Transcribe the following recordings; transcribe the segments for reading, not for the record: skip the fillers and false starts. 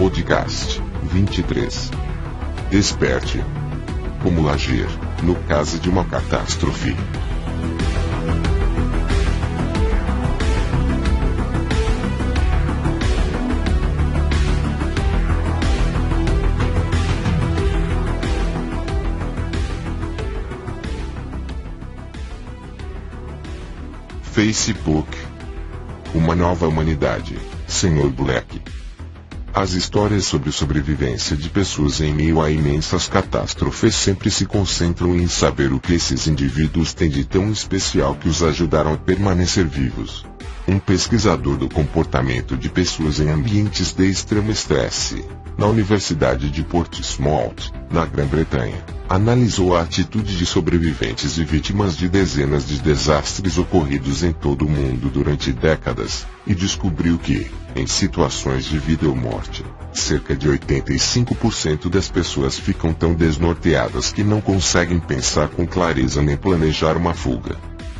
Podcast 23. Desperte. Como agir no caso de uma catástrofe? Facebook. Uma nova humanidade, Sr. Black. As histórias sobre sobrevivência de pessoas em meio a imensas catástrofes sempre se concentram em saber o que esses indivíduos têm de tão especial que os ajudaram a permanecer vivos. Um pesquisador do comportamento de pessoas em ambientes de extremo estresse, na Universidade de Portsmouth, na Grã-Bretanha, analisou a atitude de sobreviventes e vítimas de dezenas de desastres ocorridos em todo o mundo durante décadas, e descobriu que, em situações de vida ou morte, cerca de 85% das pessoas ficam tão desnorteadas que não conseguem pensar com clareza nem planejar uma fuga.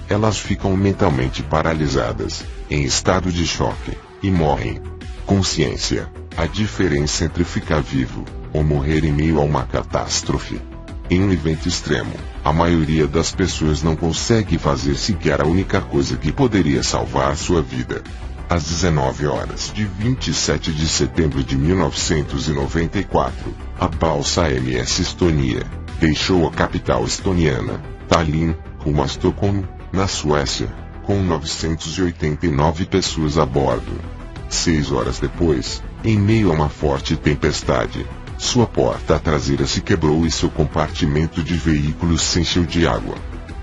Elas ficam mentalmente paralisadas, em estado de choque, e morrem. Consciência: a diferença entre ficar vivo ou morrer em meio a uma catástrofe. Em um evento extremo, a maioria das pessoas não consegue fazer sequer a única coisa que poderia salvar sua vida. Às 19 horas de 27 de setembro de 1994, a balsa MS Estonia deixou a capital estoniana, Tallinn, rumo a Estocolmo, na Suécia, com 989 pessoas a bordo. 6 horas depois, em meio a uma forte tempestade, sua porta traseira se quebrou e seu compartimento de veículos se encheu de água.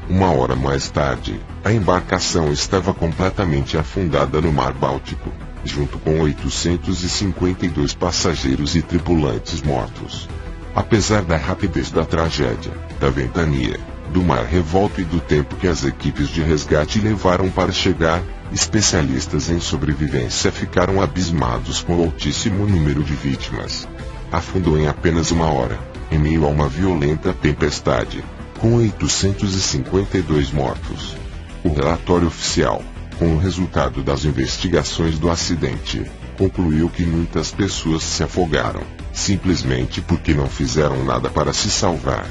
1 hora mais tarde, a embarcação estava completamente afundada no Mar Báltico, junto com 852 passageiros e tripulantes mortos. Apesar da rapidez da tragédia, da ventania, do mar revolto e do tempo que as equipes de resgate levaram para chegar, especialistas em sobrevivência ficaram abismados com o altíssimo número de vítimas. Afundou em apenas 1 hora, em meio a uma violenta tempestade, com 852 mortos. O relatório oficial, com o resultado das investigações do acidente, concluiu que muitas pessoas se afogaram, simplesmente porque não fizeram nada para se salvar.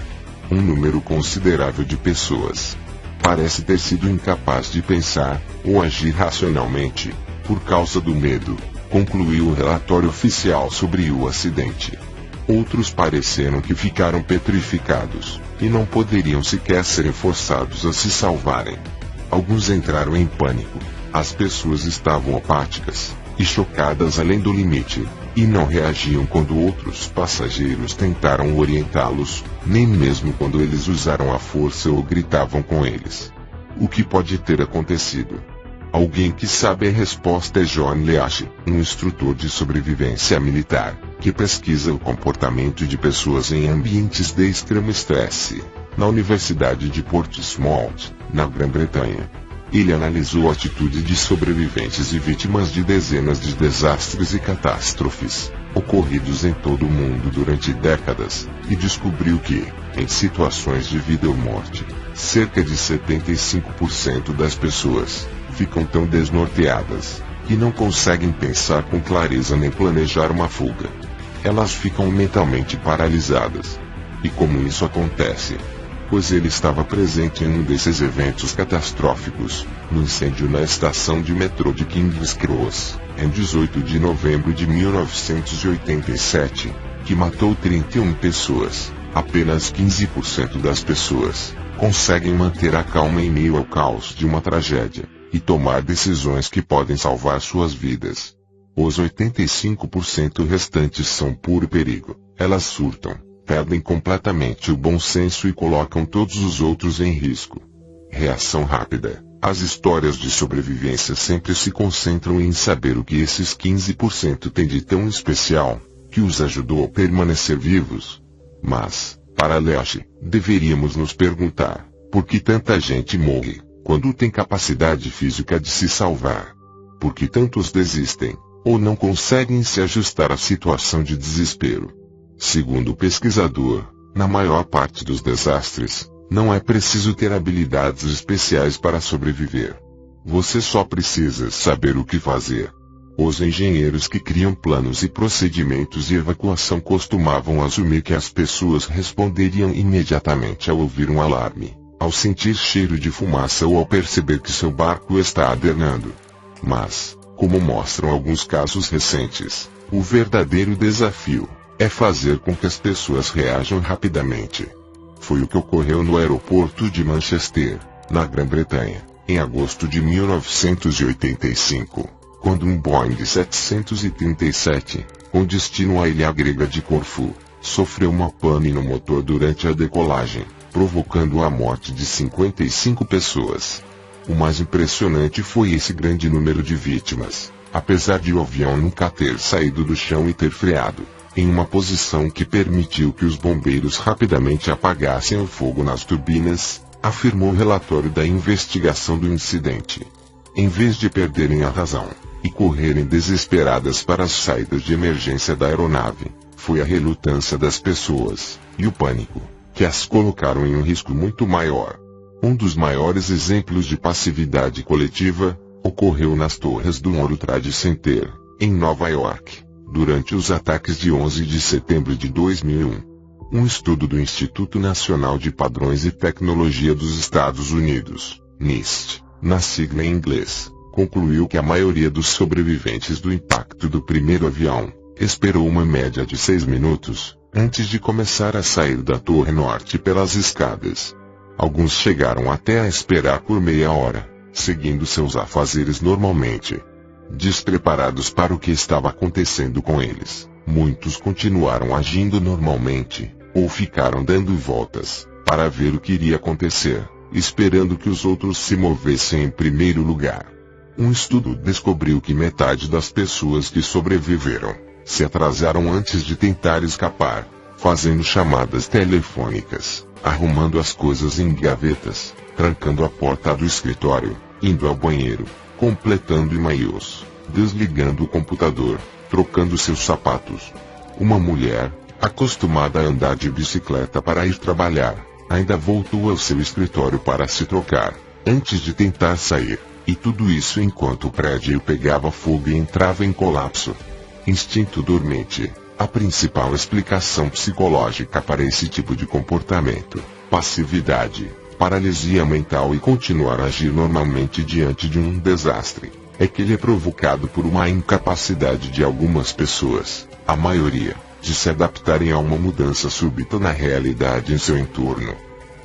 Um número considerável de pessoas parece ter sido incapaz de pensar ou agir racionalmente, por causa do medo, concluiu o relatório oficial sobre o acidente. Outros pareceram que ficaram petrificados, e não poderiam sequer serem forçados a se salvarem. Alguns entraram em pânico. As pessoas estavam apáticas e chocadas além do limite, e não reagiam quando outros passageiros tentaram orientá-los, nem mesmo quando eles usaram a força ou gritavam com eles. O que pode ter acontecido? Alguém que sabe a resposta é John Leach, um instrutor de sobrevivência militar, que pesquisa o comportamento de pessoas em ambientes de extremo estresse, na Universidade de Portsmouth, na Grã-Bretanha. Ele analisou a atitude de sobreviventes e vítimas de dezenas de desastres e catástrofes, ocorridos em todo o mundo durante décadas, e descobriu que, em situações de vida ou morte, cerca de 75% das pessoas ficam tão desnorteadas que não conseguem pensar com clareza nem planejar uma fuga. Elas ficam mentalmente paralisadas. E como isso acontece? Pois ele estava presente em um desses eventos catastróficos, no incêndio na estação de metrô de King's Cross, em 18 de novembro de 1987, que matou 31 pessoas. Apenas 15% das pessoas conseguem manter a calma em meio ao caos de uma tragédia, e tomar decisões que podem salvar suas vidas. Os 85% restantes são puro perigo. Elas surtam, perdem completamente o bom senso e colocam todos os outros em risco. Reação rápida. As histórias de sobrevivência sempre se concentram em saber o que esses 15% têm de tão especial, que os ajudou a permanecer vivos. Mas, para Leach, deveríamos nos perguntar, por que tanta gente morre quando tem capacidade física de se salvar? Por que tantos desistem, ou não conseguem se ajustar à situação de desespero? Segundo o pesquisador, na maior parte dos desastres, não é preciso ter habilidades especiais para sobreviver. Você só precisa saber o que fazer. Os engenheiros que criam planos e procedimentos de evacuação costumavam assumir que as pessoas responderiam imediatamente ao ouvir um alarme, ao sentir cheiro de fumaça ou ao perceber que seu barco está adernando. Mas, como mostram alguns casos recentes, o verdadeiro desafio é fazer com que as pessoas reajam rapidamente. Foi o que ocorreu no aeroporto de Manchester, na Grã-Bretanha, em agosto de 1985. Quando um Boeing 737, com destino à ilha grega de Corfu, sofreu uma pane no motor durante a decolagem, provocando a morte de 55 pessoas. O mais impressionante foi esse grande número de vítimas, apesar de o avião nunca ter saído do chão e ter freado, em uma posição que permitiu que os bombeiros rapidamente apagassem o fogo nas turbinas, afirmou o relatório da investigação do incidente. Em vez de perderem a razão e correrem desesperadas para as saídas de emergência da aeronave, foi a relutância das pessoas, e o pânico, que as colocaram em um risco muito maior. Um dos maiores exemplos de passividade coletiva ocorreu nas torres do World Trade Center, em Nova York, durante os ataques de 11 de setembro de 2001. Um estudo do Instituto Nacional de Padrões e Tecnologia dos Estados Unidos, NIST, na sigla em inglês, concluiu que a maioria dos sobreviventes do impacto do primeiro avião esperou uma média de 6 minutos antes de começar a sair da Torre Norte pelas escadas. Alguns chegaram até a esperar por meia hora, seguindo seus afazeres normalmente. Despreparados para o que estava acontecendo com eles, muitos continuaram agindo normalmente, ou ficaram dando voltas, para ver o que iria acontecer, esperando que os outros se movessem em primeiro lugar. Um estudo descobriu que metade das pessoas que sobreviveram se atrasaram antes de tentar escapar, fazendo chamadas telefônicas, arrumando as coisas em gavetas, trancando a porta do escritório, indo ao banheiro, completando e-mails, desligando o computador, trocando seus sapatos. Uma mulher, acostumada a andar de bicicleta para ir trabalhar, ainda voltou ao seu escritório para se trocar, antes de tentar sair. E tudo isso enquanto o prédio pegava fogo e entrava em colapso. Instinto dormente, a principal explicação psicológica para esse tipo de comportamento, passividade, paralisia mental e continuar a agir normalmente diante de um desastre, é que ele é provocado por uma incapacidade de algumas pessoas, a maioria, de se adaptarem a uma mudança súbita na realidade em seu entorno.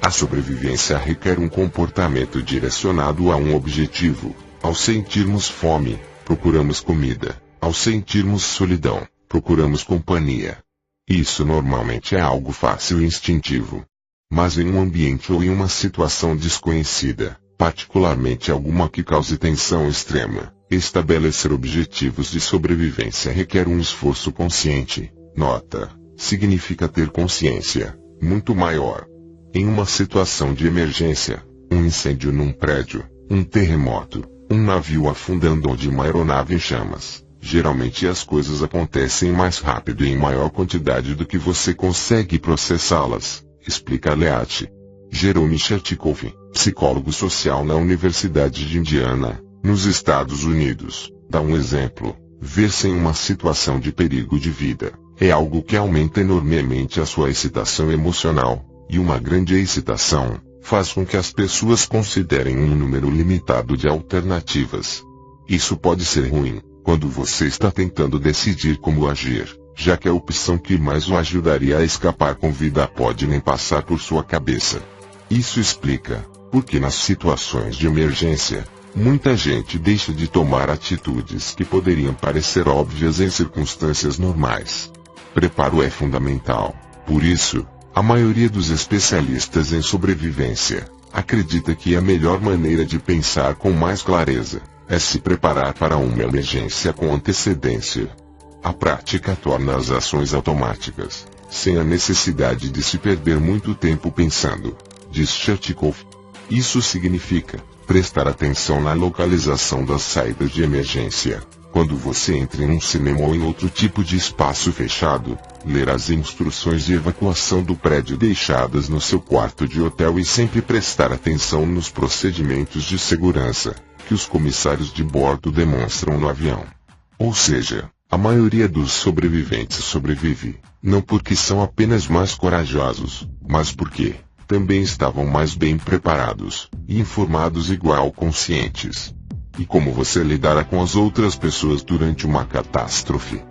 A sobrevivência requer um comportamento direcionado a um objetivo. Ao sentirmos fome, procuramos comida. Ao sentirmos solidão, procuramos companhia. Isso normalmente é algo fácil e instintivo. Mas em um ambiente ou em uma situação desconhecida, particularmente alguma que cause tensão extrema, estabelecer objetivos de sobrevivência requer um esforço consciente. Nota: significa ter consciência muito maior. Em uma situação de emergência, um incêndio num prédio, um terremoto, um navio afundando ou de uma aeronave em chamas, geralmente as coisas acontecem mais rápido e em maior quantidade do que você consegue processá-las, explica Leat. Jerome Chertikov, psicólogo social na Universidade de Indiana, nos Estados Unidos, dá um exemplo. Ver-se em uma situação de perigo de vida é algo que aumenta enormemente a sua excitação emocional. E uma grande excitação faz com que as pessoas considerem um número limitado de alternativas. Isso pode ser ruim, quando você está tentando decidir como agir, já que a opção que mais o ajudaria a escapar com vida pode nem passar por sua cabeça. Isso explica por que nas situações de emergência, muita gente deixa de tomar atitudes que poderiam parecer óbvias em circunstâncias normais. Preparo é fundamental. Por isso, a maioria dos especialistas em sobrevivência acredita que a melhor maneira de pensar com mais clareza é se preparar para uma emergência com antecedência. A prática torna as ações automáticas, sem a necessidade de se perder muito tempo pensando, diz Chertikov. Isso significa prestar atenção na localização das saídas de emergência. Quando você entra em um cinema ou em outro tipo de espaço fechado, ler as instruções de evacuação do prédio deixadas no seu quarto de hotel e sempre prestar atenção nos procedimentos de segurança que os comissários de bordo demonstram no avião. Ou seja, a maioria dos sobreviventes sobrevive, não porque são apenas mais corajosos, mas porque também estavam mais bem preparados, e informados igual conscientes. E como você lidará com as outras pessoas durante uma catástrofe?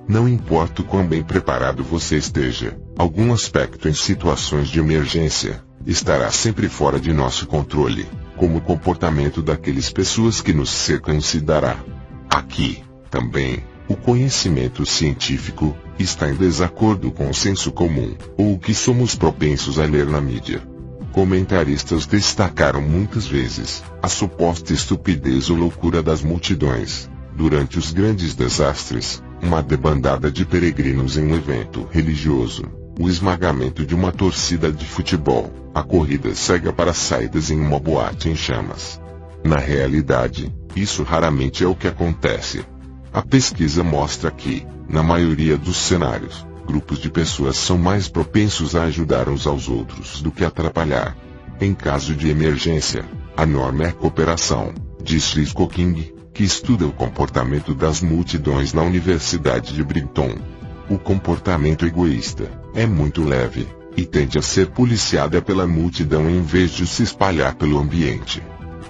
Não importa o quão bem preparado você esteja, algum aspecto em situações de emergência estará sempre fora de nosso controle, como o comportamento daquelas pessoas que nos cercam se dará. Aqui, também, o conhecimento científico está em desacordo com o senso comum, ou o que somos propensos a ler na mídia. Comentaristas destacaram muitas vezes a suposta estupidez ou loucura das multidões durante os grandes desastres, uma debandada de peregrinos em um evento religioso, o esmagamento de uma torcida de futebol, a corrida cega para saídas em uma boate em chamas. Na realidade, isso raramente é o que acontece. A pesquisa mostra que, na maioria dos cenários, grupos de pessoas são mais propensos a ajudar uns aos outros do que atrapalhar. Em caso de emergência, a norma é a cooperação, diz Chris Cooking, que estuda o comportamento das multidões na Universidade de Brighton. O comportamento egoísta é muito leve, e tende a ser policiada pela multidão em vez de se espalhar pelo ambiente.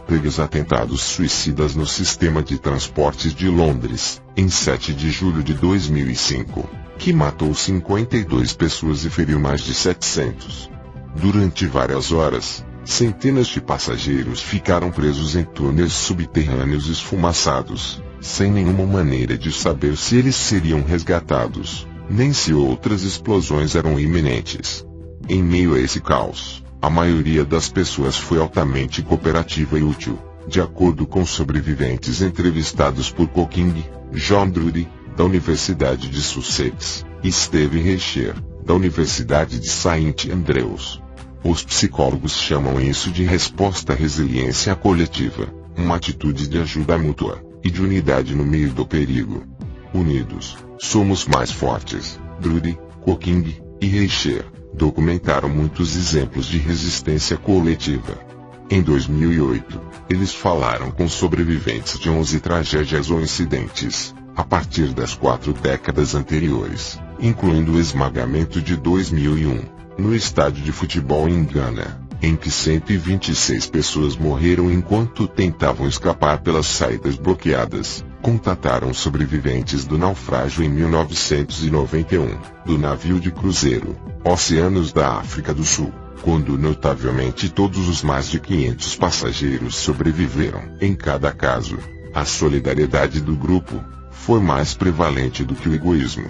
Os atentados suicidas no sistema de transportes de Londres, em 7 de julho de 2005, que matou 52 pessoas e feriu mais de 700. Durante várias horas, centenas de passageiros ficaram presos em túneis subterrâneos esfumaçados, sem nenhuma maneira de saber se eles seriam resgatados, nem se outras explosões eram iminentes. Em meio a esse caos, a maioria das pessoas foi altamente cooperativa e útil, de acordo com sobreviventes entrevistados por Cooking, John Drury, da Universidade de Sussex, e Steve Reicher, da Universidade de St. Andrews. Os psicólogos chamam isso de resposta à resiliência coletiva, uma atitude de ajuda mútua e de unidade no meio do perigo. Unidos, somos mais fortes. Drury, Cooking e Reicher documentaram muitos exemplos de resistência coletiva. Em 2008, eles falaram com sobreviventes de 11 tragédias ou incidentes, a partir das 4 décadas anteriores, incluindo o esmagamento de 2001, no estádio de futebol em Gana, em que 126 pessoas morreram enquanto tentavam escapar pelas saídas bloqueadas. Contataram sobreviventes do naufrágio em 1991, do navio de cruzeiro, Oceanos da África do Sul, quando notavelmente todos os mais de 500 passageiros sobreviveram. Em cada caso, a solidariedade do grupo foi mais prevalente do que o egoísmo.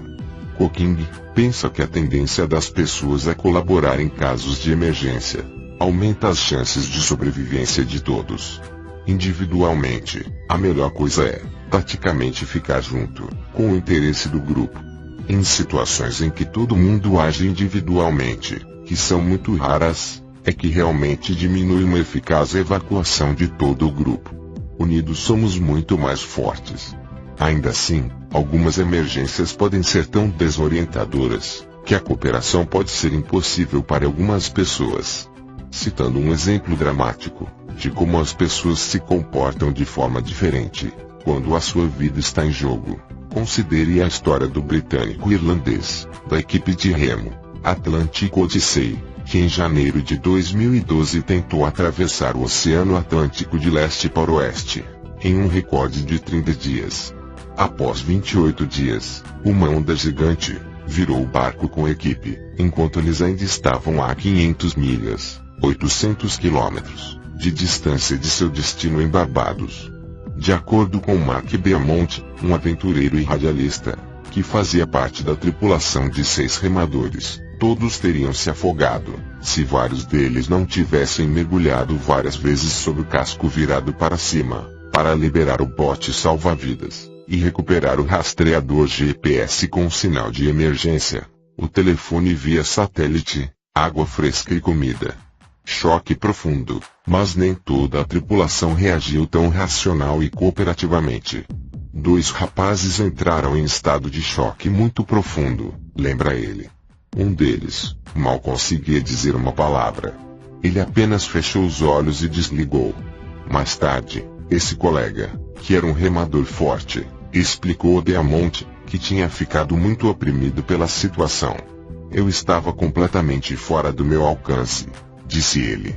Cooking pensa que a tendência das pessoas a colaborar em casos de emergência aumenta as chances de sobrevivência de todos. Individualmente, a melhor coisa é, taticamente, ficar junto com o interesse do grupo. Em situações em que todo mundo age individualmente, que são muito raras, é que realmente diminui uma eficaz evacuação de todo o grupo. Unidos somos muito mais fortes. Ainda assim, algumas emergências podem ser tão desorientadoras, que a cooperação pode ser impossível para algumas pessoas. Citando um exemplo dramático de como as pessoas se comportam de forma diferente quando a sua vida está em jogo, considere a história do britânico irlandês, da equipe de remo, Atlantic Odyssey, que em janeiro de 2012 tentou atravessar o Oceano Atlântico de leste para oeste, em um recorde de 30 dias. Após 28 dias, uma onda gigante virou o barco com a equipe, enquanto eles ainda estavam a 500 milhas, 800 quilômetros, de distância de seu destino em Barbados. De acordo com Mark Beaumont, um aventureiro e radialista, que fazia parte da tripulação de 6 remadores, todos teriam se afogado, se vários deles não tivessem mergulhado várias vezes sob o casco virado para cima, para liberar o bote salva-vidas, e recuperar o rastreador GPS com sinal de emergência, o telefone via satélite, água fresca e comida. Choque profundo, mas nem toda a tripulação reagiu tão racional e cooperativamente. 2 rapazes entraram em estado de choque muito profundo, lembra ele. Um deles mal conseguia dizer uma palavra. Ele apenas fechou os olhos e desligou. Mais tarde, esse colega, que era um remador forte, explicou Deamont, que tinha ficado muito oprimido pela situação. Eu estava completamente fora do meu alcance, disse ele.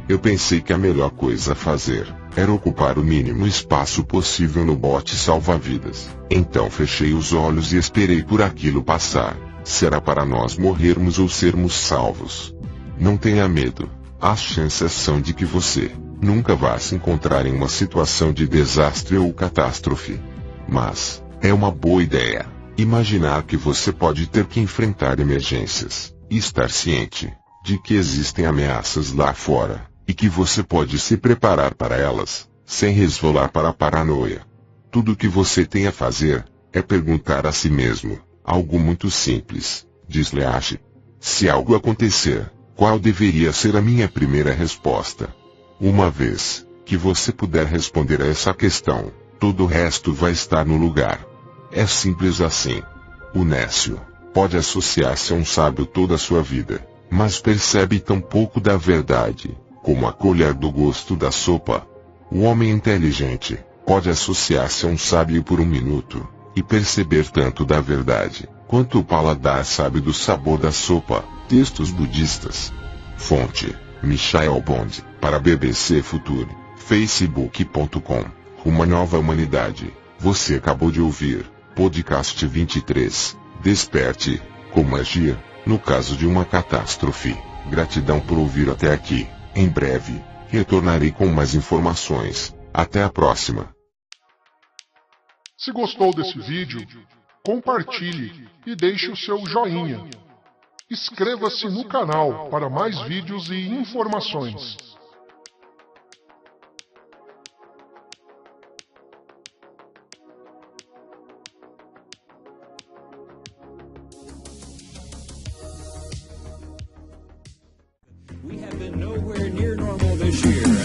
Eu pensei que a melhor coisa a fazer era ocupar o mínimo espaço possível no bote salva-vidas. Então fechei os olhos e esperei por aquilo passar. Será para nós morrermos ou sermos salvos. Não tenha medo. As chances são de que você nunca vá se encontrar em uma situação de desastre ou catástrofe. Mas é uma boa ideia imaginar que você pode ter que enfrentar emergências e estar ciente de que existem ameaças lá fora e que você pode se preparar para elas, sem resvalar para a paranoia. Tudo o que você tem a fazer é perguntar a si mesmo algo muito simples, diz Leash. Se algo acontecer, qual deveria ser a minha primeira resposta? Uma vez que você puder responder a essa questão, todo o resto vai estar no lugar. É simples assim. O nécio pode associar-se a um sábio toda a sua vida, mas percebe tão pouco da verdade, como a colher do gosto da sopa. O homem inteligente pode associar-se a um sábio por um minuto, e perceber tanto da verdade, quanto o paladar sabe do sabor da sopa. Textos budistas. Fonte: Michael Bond, para BBC Future, facebook.com. Uma nova humanidade. Você acabou de ouvir Podcast 23. Desperte, como agir, no caso de uma catástrofe. Gratidão por ouvir até aqui. Em breve, retornarei com mais informações. Até a próxima. Se gostou desse vídeo, compartilhe e deixe o seu joinha. Inscreva-se no canal para mais vídeos e informações. We have been nowhere near normal this year.